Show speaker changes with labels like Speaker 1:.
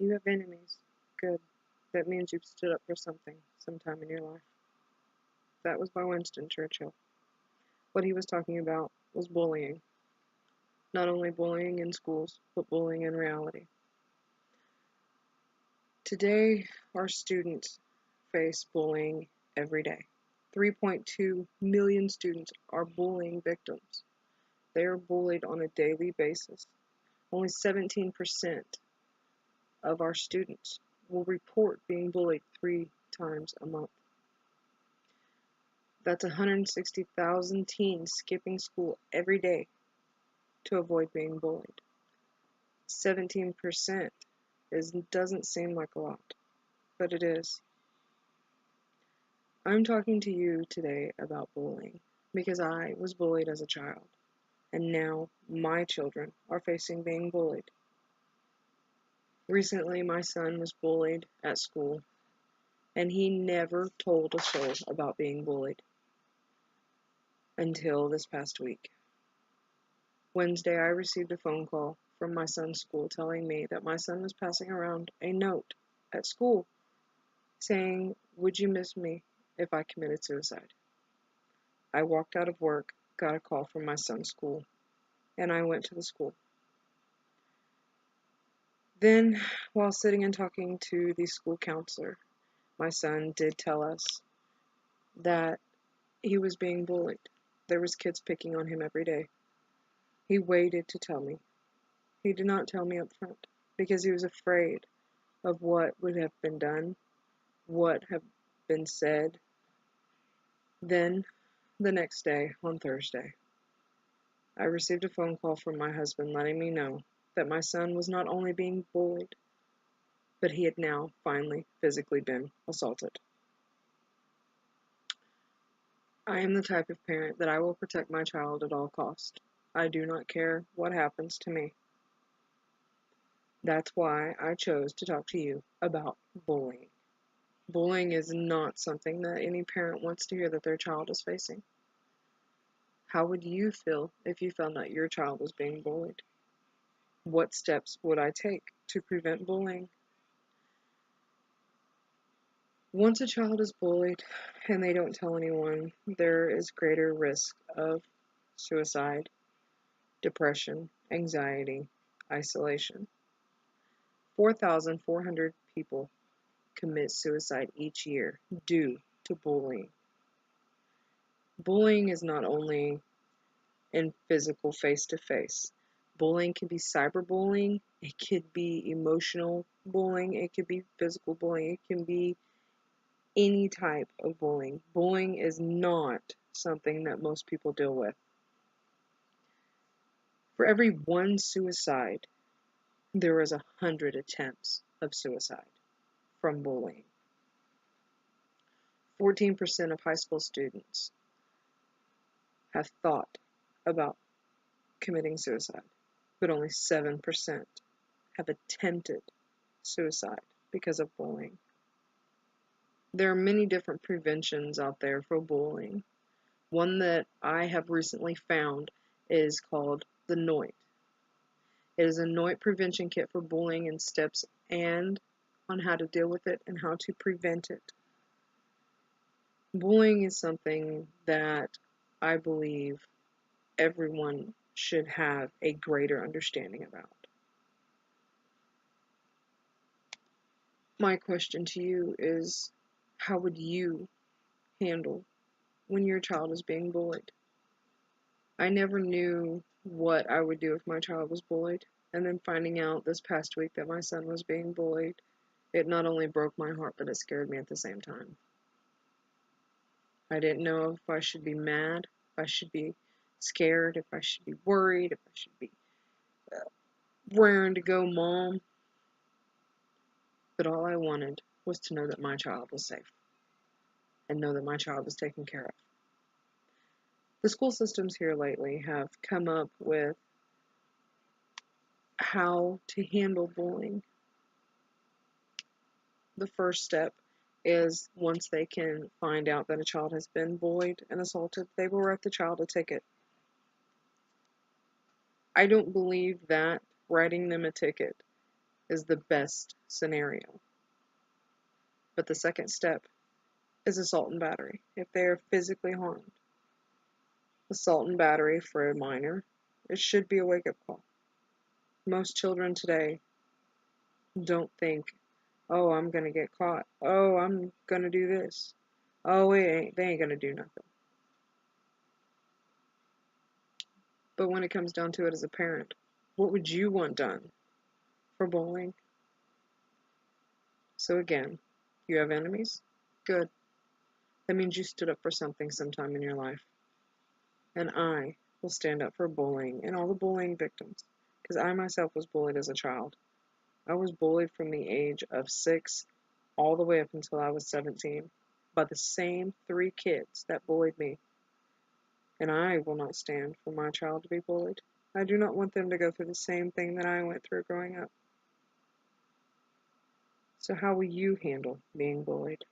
Speaker 1: You have enemies. Good. That means you've stood up for something sometime in your life. That was by Winston Churchill. What he was talking about was bullying. Not only bullying in schools, but bullying in reality. Today, our students face bullying every day. 3.2 million students are bullying victims. They are bullied on a daily basis. Only 17% of our students will report being bullied 3 times a month. That's 160,000 teens skipping school every day to avoid being bullied. 17% doesn't seem like a lot, but it is. I'm talking to you today about bullying because I was bullied as a child, and now my children are facing being bullied. Recently, my son was bullied at school, and he never told a soul about being bullied until this past week. Wednesday, I received a phone call from my son's school telling me that my son was passing around a note at school saying, "Would you miss me if I committed suicide?" I walked out of work, got a call from my son's school, and I went to the school. Then, while sitting and talking to the school counselor, my son did tell us that he was being bullied. There was kids picking on him every day. He waited to tell me. He did not tell me up front because he was afraid of what would have been done, what had been said. Then, the next day, on Thursday, I received a phone call from my husband letting me know that my son was not only being bullied, but he had now finally physically been assaulted. I am the type of parent that I will protect my child at all costs. I do not care what happens to me. That's why I chose to talk to you about bullying. Bullying is not something that any parent wants to hear that their child is facing. How would you feel if you found out your child was being bullied? What steps would I take to prevent bullying? Once a child is bullied and they don't tell anyone, there is greater risk of suicide, depression, anxiety, isolation. 4,400 people commit suicide each year due to bullying. Bullying is not only in physical face-to-face. Bullying can be cyberbullying, it could be emotional bullying, it could be physical bullying, it can be any type of bullying. Bullying is not something that most people deal with. For every one suicide, there is 100 attempts of suicide from bullying. 14% of high school students have thought about committing suicide, but only 7% have attempted suicide because of bullying. There are many different preventions out there for bullying. One that I have recently found is called the NOIT. It is a NOIT prevention kit for bullying and steps and on how to deal with it and how to prevent it. Bullying is something that I believe everyone should have a greater understanding about. My question to you is, how would you handle when your child is being bullied? I never knew what I would do if my child was bullied, and then finding out this past week that my son was being bullied, it not only broke my heart, but it scared me at the same time. I didn't know if I should be mad, if I should be scared, if I should be worried, if I should be raring to go mom. But all I wanted was to know that my child was safe and know that my child was taken care of. The school systems here lately have come up with how to handle bullying. The first step is once they can find out that a child has been bullied and assaulted, they will write the child a ticket. I don't believe that writing them a ticket is the best scenario. But the second step is assault and battery if they are physically harmed. Assault and battery for a minor, it should be a wake-up call. Most children today don't think, oh, I'm going to get caught. Oh, I'm going to do this. Oh, they ain't going to do nothing. But when it comes down to it as a parent, what would you want done for bullying? So again, you have enemies? Good. That means you stood up for something sometime in your life. And I will stand up for bullying and all the bullying victims. Because I myself was bullied as a child. I was bullied from the age of 6 all the way up until I was 17 by the same 3 kids that bullied me. And I will not stand for my child to be bullied. I do not want them to go through the same thing that I went through growing up. So how will you handle being bullied?